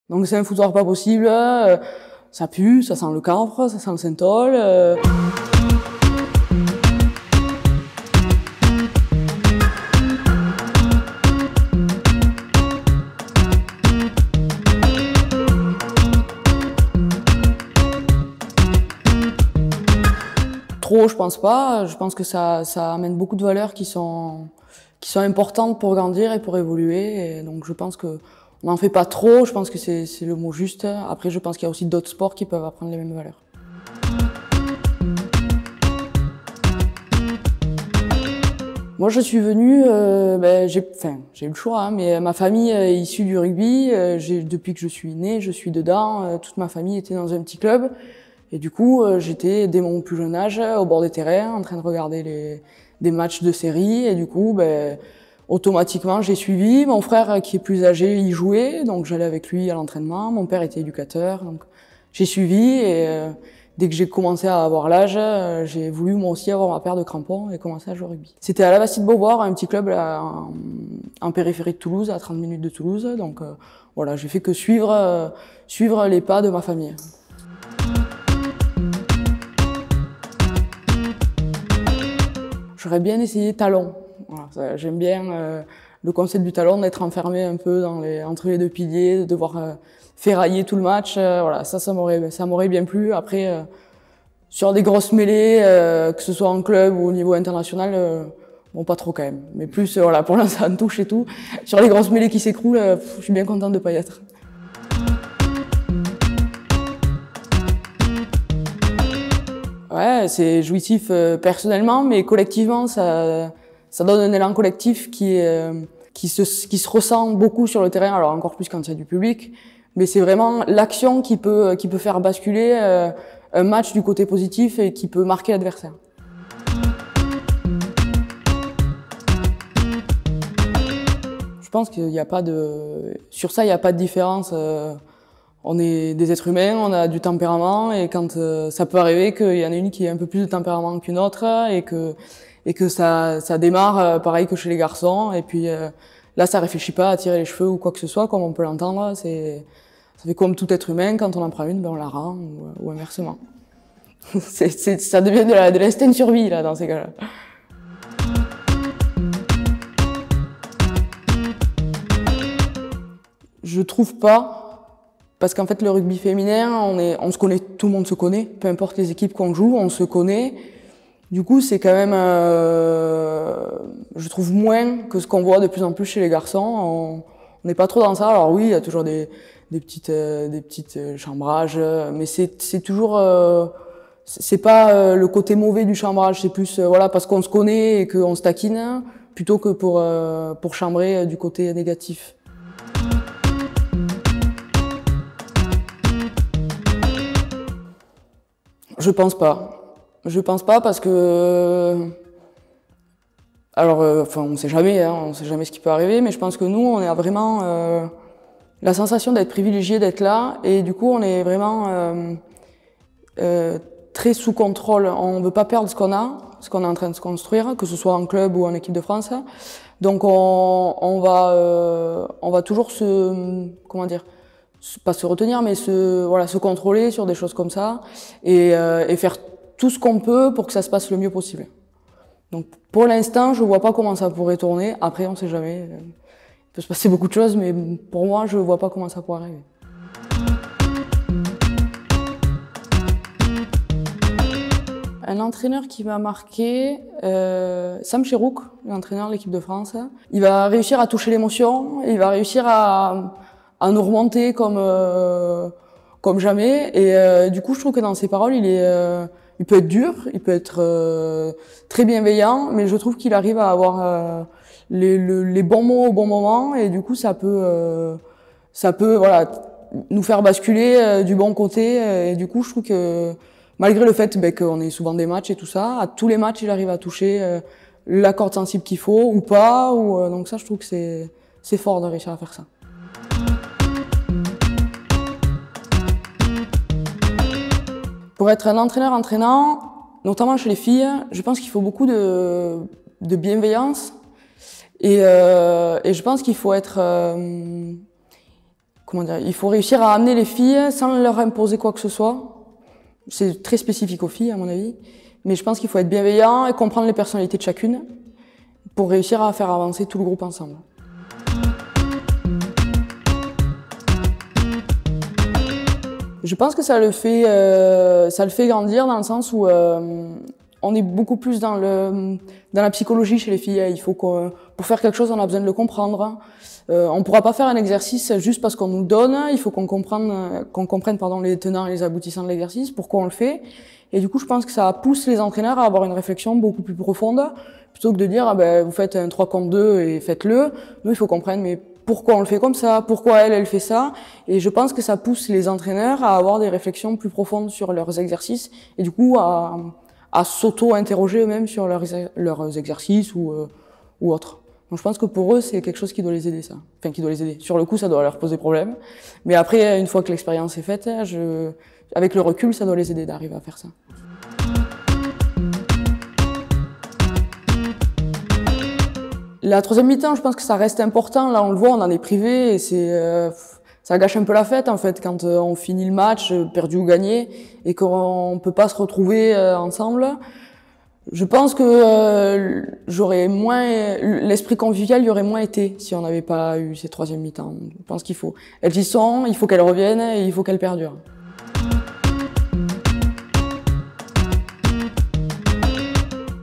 Donc c'est un foutoir pas possible, ça pue, ça sent le camphre, ça sent le synthol. Trop, je pense pas. Je pense que ça amène beaucoup de valeurs qui sont importantes pour grandir et pour évoluer. Et donc je pense que on n'en fait pas trop. Je pense que c'est le mot juste. Après, je pense qu'il y a aussi d'autres sports qui peuvent apprendre les mêmes valeurs. Moi, je suis venue, j'ai eu le choix, hein, mais ma famille est issue du rugby. Depuis que je suis née, je suis dedans. Toute ma famille était dans un petit club. Et du coup, j'étais, dès mon plus jeune âge, au bord des terrains, en train de regarder des matchs de série. Et du coup, automatiquement, j'ai suivi. Mon frère, qui est plus âgé, y jouait, donc j'allais avec lui à l'entraînement. Mon père était éducateur, donc j'ai suivi. Et dès que j'ai commencé à avoir l'âge, j'ai voulu moi aussi avoir ma paire de crampons et commencer à jouer au rugby. C'était à la Bastide-Beauvoir, un petit club là, en périphérie de Toulouse, à 30 minutes de Toulouse. Donc voilà, j'ai fait que suivre les pas de ma famille. J'aurais bien essayé talon. Voilà, j'aime bien le concept du talon, d'être enfermé un peu entre les deux piliers, de devoir ferrailler tout le match. Voilà, ça m'aurait bien plu. Après, sur des grosses mêlées, que ce soit en club ou au niveau international, bon, pas trop quand même. Mais plus, voilà, pour l'instant, ça me touche et tout. Sur les grosses mêlées qui s'écroulent, je suis bien contente de pas y être. Ouais, c'est jouissif personnellement, mais collectivement, ça donne un élan collectif qui se ressent beaucoup sur le terrain, alors encore plus quand il y a du public. Mais c'est vraiment l'action qui peut faire basculer un match du côté positif et qui peut marquer l'adversaire. Je pense qu'il n'y a pas sur ça, il n'y a pas de différence. On est des êtres humains, on a du tempérament et quand ça peut arriver qu'il y en a une qui a un peu plus de tempérament qu'une autre et que ça démarre pareil que chez les garçons et puis là ça réfléchit pas à tirer les cheveux ou quoi que ce soit comme on peut l'entendre, ça fait comme tout être humain, quand on en prend une, on la rend ou inversement. Ça devient de l'instinct de survie là dans ces cas-là. Je trouve pas. Parce qu'en fait, le rugby féminin, on se connaît, tout le monde se connaît. Peu importe les équipes qu'on joue, on se connaît. Du coup, c'est quand même, je trouve moins que ce qu'on voit de plus en plus chez les garçons. On n'est pas trop dans ça. Alors oui, il y a toujours des petites chambrages, mais c'est toujours, c'est pas le côté mauvais du chambrage. C'est plus, voilà, parce qu'on se connaît et qu'on se taquine, plutôt que pour chambrer du côté négatif. Je pense pas. Je pense pas parce que, alors, on sait jamais, hein, on sait jamais ce qui peut arriver, mais je pense que nous, on a vraiment la sensation d'être privilégié, d'être là, et du coup, on est vraiment très sous contrôle. On veut pas perdre ce qu'on est en train de se construire, que ce soit en club ou en équipe de France. Donc, on va toujours pas se retenir, mais se contrôler sur des choses comme ça et faire tout ce qu'on peut pour que ça se passe le mieux possible. Donc pour l'instant, je vois pas comment ça pourrait tourner. Après, on sait jamais. Il peut se passer beaucoup de choses, mais pour moi, je vois pas comment ça pourrait arriver. Un entraîneur qui m'a marqué, Sam Cherouk, l'entraîneur de l'équipe de France. Il va réussir à toucher l'émotion, il va réussir à nous remonter comme jamais. Et du coup, je trouve que dans ses paroles, il peut être dur, il peut être très bienveillant, mais je trouve qu'il arrive à avoir les bons mots au bon moment. Et du coup, ça peut voilà, nous faire basculer du bon côté. Et du coup, je trouve que malgré le fait qu'on ait souvent des matchs et tout ça, à tous les matchs, il arrive à toucher la corde sensible qu'il faut ou pas. Donc ça, je trouve que c'est fort de réussir à faire ça. Pour être un entraîneur entraînant, notamment chez les filles, je pense qu'il faut beaucoup de bienveillance et je pense qu'il faut être comment dire, il faut réussir à amener les filles sans leur imposer quoi que ce soit. C'est très spécifique aux filles, à mon avis. Mais je pense qu'il faut être bienveillant et comprendre les personnalités de chacune pour réussir à faire avancer tout le groupe ensemble. Je pense que ça le fait grandir dans le sens où on est beaucoup plus dans la psychologie chez les filles. Il faut pour faire quelque chose, on a besoin de le comprendre. On pourra pas faire un exercice juste parce qu'on nous le donne. Il faut qu'on comprenne les tenants et les aboutissants de l'exercice, pourquoi on le fait. Et du coup, je pense que ça pousse les entraîneurs à avoir une réflexion beaucoup plus profonde, plutôt que de dire vous faites un 3 contre 2 et faites-le. Nous, il faut comprendre mais pourquoi on le fait comme ça, pourquoi elle fait ça. Et je pense que ça pousse les entraîneurs à avoir des réflexions plus profondes sur leurs exercices et du coup à s'auto-interroger eux-mêmes sur leurs exercices ou autres. Donc je pense que pour eux, c'est quelque chose qui doit les aider, ça. Enfin, qui doit les aider. Sur le coup, ça doit leur poser problème. Mais après, une fois que l'expérience est faite, avec le recul, ça doit les aider d'arriver à faire ça. La troisième mi-temps, je pense que ça reste important. Là, on le voit, on en est privé et ça gâche un peu la fête, en fait, quand on finit le match, perdu ou gagné, et qu'on peut pas se retrouver ensemble. Je pense que l'esprit convivial y aurait moins été si on n'avait pas eu ces troisième mi-temps. Je pense elles y sont, il faut qu'elles reviennent et il faut qu'elles perdurent.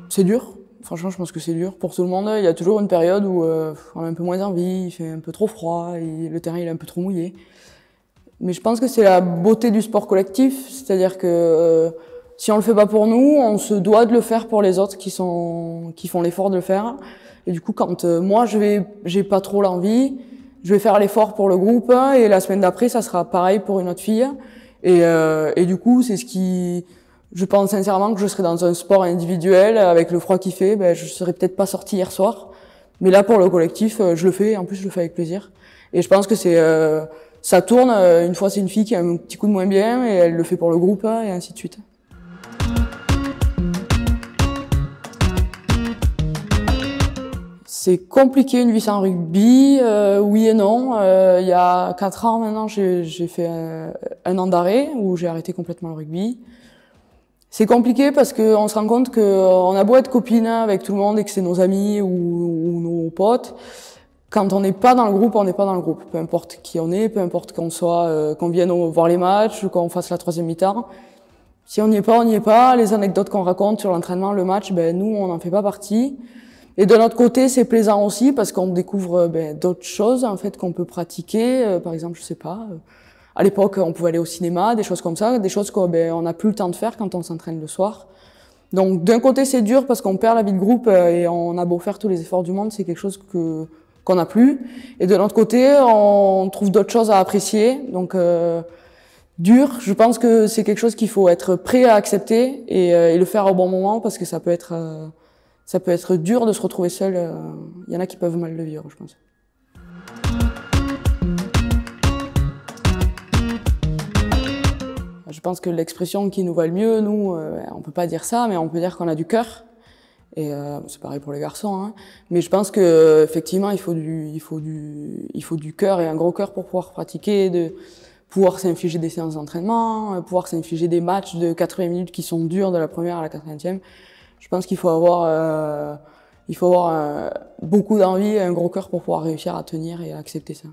C'est dur. Franchement, je pense que c'est dur pour tout le monde. Il y a toujours une période où on a un peu moins envie, il fait un peu trop froid, et le terrain il est un peu trop mouillé. Mais je pense que c'est la beauté du sport collectif, c'est-à-dire que si on le fait pas pour nous, on se doit de le faire pour les autres qui font l'effort de le faire. Et du coup, quand moi j'ai pas trop l'envie, je vais faire l'effort pour le groupe et la semaine d'après, ça sera pareil pour une autre fille. Et du coup, c'est je pense sincèrement que je serais dans un sport individuel avec le froid qu'il fait, je serais peut-être pas sortie hier soir. Mais là, pour le collectif, je le fais. En plus, je le fais avec plaisir. Et je pense que ça tourne. Une fois, c'est une fille qui a un petit coup de moins bien et elle le fait pour le groupe et ainsi de suite. C'est compliqué une vie sans rugby, oui et non. Il y a 4 ans maintenant, j'ai fait un an d'arrêt où j'ai arrêté complètement le rugby. C'est compliqué parce qu'on se rend compte qu'on a beau être copine avec tout le monde et que c'est nos amis ou nos potes. Quand on n'est pas dans le groupe, on n'est pas dans le groupe. Peu importe qui on est, peu importe qu'on vienne voir les matchs ou qu'on fasse la troisième mi-temps. Si on n'y est pas, on n'y est pas. Les anecdotes qu'on raconte sur l'entraînement, le match, nous, on n'en fait pas partie. Et de l'autre côté, c'est plaisant aussi parce qu'on découvre d'autres choses en fait qu'on peut pratiquer. Par exemple, je sais pas, à l'époque, on pouvait aller au cinéma, des choses comme ça, des choses qu'on n'a plus le temps de faire quand on s'entraîne le soir. Donc d'un côté, c'est dur parce qu'on perd la vie de groupe et on a beau faire tous les efforts du monde, c'est quelque chose qu'on n'a plus. Et de l'autre côté, on trouve d'autres choses à apprécier. Donc dur, je pense que c'est quelque chose qu'il faut être prêt à accepter et le faire au bon moment parce que ça peut être dur de se retrouver seul. Il y en a qui peuvent mal le vivre, je pense. Je pense que l'expression qui nous va le mieux, nous, on peut pas dire ça, mais on peut dire qu'on a du cœur. Et c'est pareil pour les garçons, hein. Mais je pense que effectivement, il faut du cœur et un gros cœur pour pouvoir pratiquer, de pouvoir s'infliger des séances d'entraînement, pouvoir s'infliger des matchs de 80 minutes qui sont durs de la première à la 80e. Je pense qu'il faut avoir beaucoup d'envie et un gros cœur pour pouvoir réussir à tenir et à accepter ça.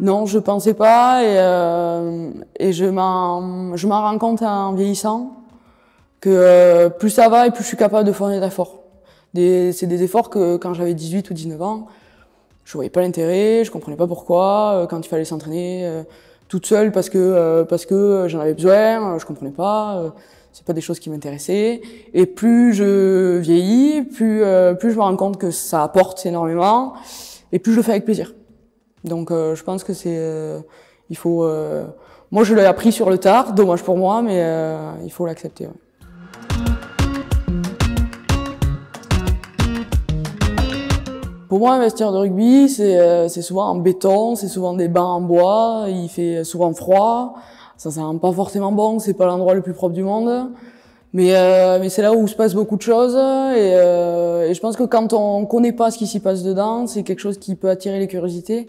Non, je pensais pas et je m'en rends compte en vieillissant que plus ça va et plus je suis capable de fournir d'efforts. C'est des efforts que quand j'avais 18 ou 19 ans, je voyais pas l'intérêt, je comprenais pas pourquoi, quand il fallait s'entraîner toute seule parce que j'en avais besoin, je comprenais pas, c'est pas des choses qui m'intéressaient. Et plus je vieillis, plus je me rends compte que ça apporte énormément et plus je le fais avec plaisir. Donc je pense que il faut moi je l'ai appris sur le tard, dommage pour moi, mais il faut l'accepter. Ouais. Pour moi, un vestiaire de rugby, c'est souvent en béton, c'est souvent des bancs en bois, il fait souvent froid, ça sent pas forcément bon, c'est pas l'endroit le plus propre du monde. Mais c'est là où se passe beaucoup de choses et je pense que quand on connaît pas ce qui s'y passe dedans, c'est quelque chose qui peut attirer les curiosités.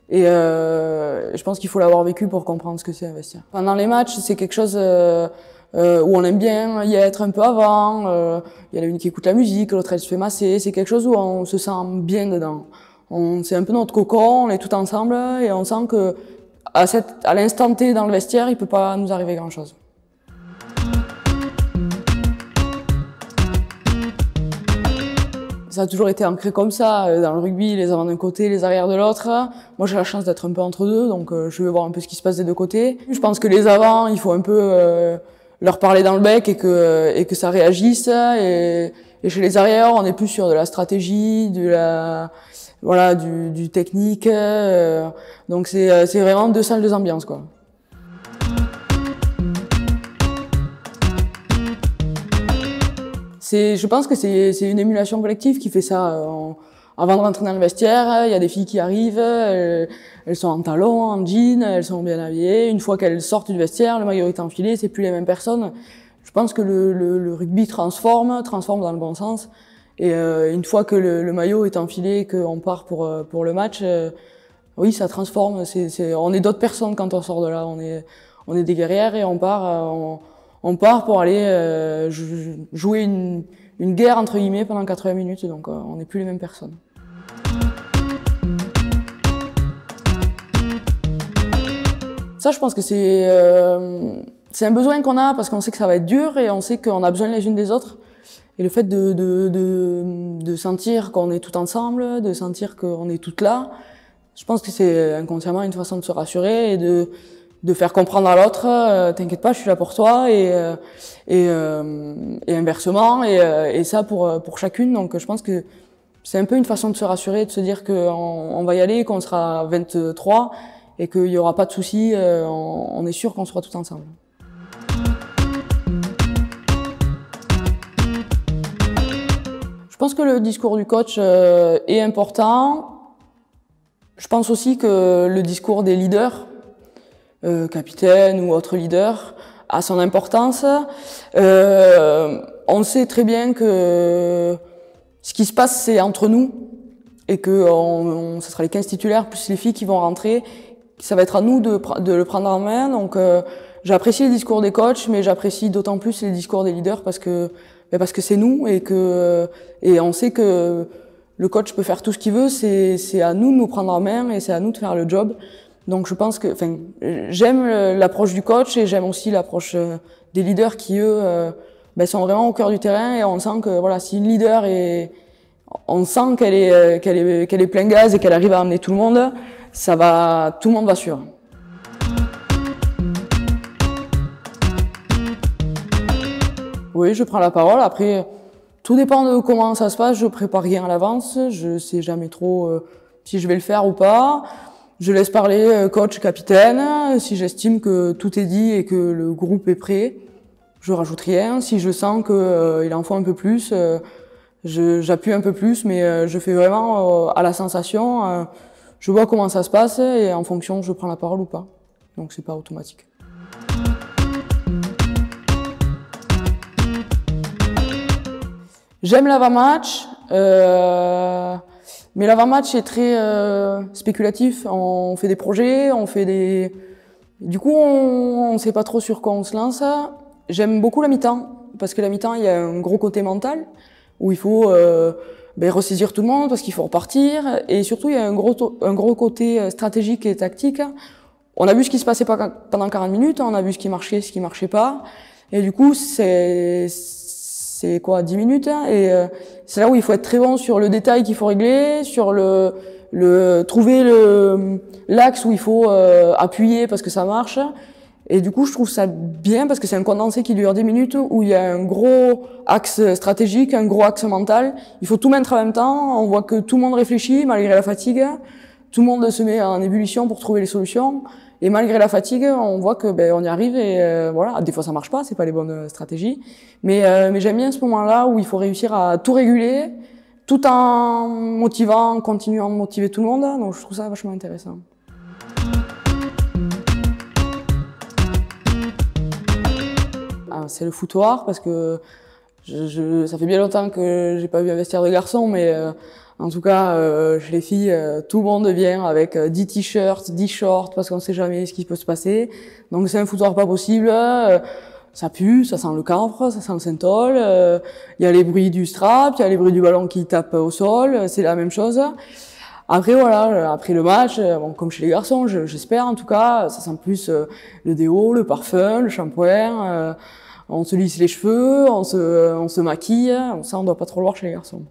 Et je pense qu'il faut l'avoir vécu pour comprendre ce que c'est investir. Pendant les matchs, c'est quelque chose où on aime bien y être un peu avant. Il y en a une qui écoute la musique, l'autre elle se fait masser. C'est quelque chose où on se sent bien dedans. C'est un peu notre cocon, on est tout ensemble et on sent que à l'instant T dans le vestiaire, il peut pas nous arriver grand chose. Ça a toujours été ancré comme ça, dans le rugby, les avants d'un côté, les arrières de l'autre. Moi, j'ai la chance d'être un peu entre deux, donc je veux voir un peu ce qui se passe des deux côtés. Je pense que les avants, il faut un peu leur parler dans le bec et que ça réagisse. Et chez les arrières, on est plus sur de la stratégie, du technique. Donc c'est vraiment deux salles, deux ambiances, quoi. Je pense que c'est une émulation collective qui fait ça. Avant de rentrer dans le vestiaire, il y a des filles qui arrivent, elles sont en talons, en jean, elles sont bien habillées. Une fois qu'elles sortent du vestiaire, le maillot est enfilé, c'est plus les mêmes personnes. Je pense que le rugby transforme dans le bon sens. Et une fois que le maillot est enfilé, qu'on part pour le match, oui, ça transforme. On est d'autres personnes quand on sort de là. On est des guerrières et on part pour aller jouer une guerre entre guillemets pendant 80 minutes, donc on n'est plus les mêmes personnes. Ça, je pense que c'est un besoin qu'on a parce qu'on sait que ça va être dur et on sait qu'on a besoin les unes des autres. Et le fait de sentir qu'on est tout ensemble, de sentir qu'on est toutes là, je pense que c'est inconsciemment une façon de se rassurer et de faire comprendre à l'autre, t'inquiète pas, je suis là pour toi, et inversement, et ça pour chacune. Donc je pense que c'est un peu une façon de se rassurer, de se dire qu'on va y aller, qu'on sera 23 et qu'il y aura pas de soucis, on est sûr qu'on sera tout ensemble. Je pense que le discours du coach est important. Je pense aussi que le discours des leaders, capitaine ou autre leader, a son importance. On sait très bien que ce qui se passe, c'est entre nous et que ce sera les 15 titulaires plus les filles qui vont rentrer. Ça va être à nous de le prendre en main. Donc, j'apprécie les discours des coachs, mais j'apprécie d'autant plus les discours des leaders parce que c'est nous et on sait que le coach peut faire tout ce qu'il veut. C'est à nous de nous prendre en main et c'est à nous de faire le job. Donc je pense que, j'aime l'approche du coach et j'aime aussi l'approche des leaders qui eux, sont vraiment au cœur du terrain et on sent que voilà, si une leader on sent qu'elle est plein gaz et qu'elle arrive à emmener tout le monde, tout le monde va suivre. Oui, je prends la parole. Après, tout dépend de comment ça se passe. Je prépare rien à l'avance. Je sais jamais trop si je vais le faire ou pas. Je laisse parler coach, capitaine. Si j'estime que tout est dit et que le groupe est prêt, je rajoute rien. Si je sens qu'il en faut un peu plus, j'appuie un peu plus, mais je fais vraiment à la sensation. Je vois comment ça se passe et en fonction, je prends la parole ou pas. Donc c'est pas automatique. J'aime l'avant-match. Mais l'avant-match est très spéculatif. On fait des projets, Du coup, on sait pas trop sur quoi on se lance. J'aime beaucoup la mi-temps, parce que la mi-temps, il y a un gros côté mental, où il faut ressaisir tout le monde, parce qu'il faut repartir. Et surtout, il y a un gros côté stratégique et tactique. On a vu ce qui se passait pendant 40 minutes, on a vu ce qui marchait pas. Et du coup, c'est 10 minutes, et c'est là où il faut être très bon sur le détail qu'il faut régler, sur trouver l'axe où il faut appuyer parce que ça marche. Et du coup, je trouve ça bien parce que c'est un condensé qui dure 10 minutes où il y a un gros axe stratégique, un gros axe mental. Il faut tout mettre en même temps. On voit que tout le monde réfléchit malgré la fatigue. Tout le monde se met en ébullition pour trouver les solutions. Et malgré la fatigue, on voit que on y arrive et voilà. Des fois, ça marche pas, c'est pas les bonnes stratégies. Mais j'aime bien ce moment-là où il faut réussir à tout réguler, tout en continuant de motiver tout le monde. Donc, je trouve ça vachement intéressant. c'est le foutoir, parce que ça fait bien longtemps que j'ai pas vu un vestiaire de garçon, mais en tout cas, chez les filles, tout le monde vient avec 10 t-shirts, 10 shorts, parce qu'on sait jamais ce qui peut se passer. Donc c'est un foutoir pas possible. Ça pue, ça sent le camphre, ça sent le synthol. Il y a les bruits du strap, il y a les bruits du ballon qui tape au sol, c'est la même chose. Après voilà, après le match, bon, comme chez les garçons, j'espère en tout cas, ça sent plus le déo, le parfum, le shampoing. On se lisse les cheveux, on se maquille. Ça, on doit pas trop le voir chez les garçons.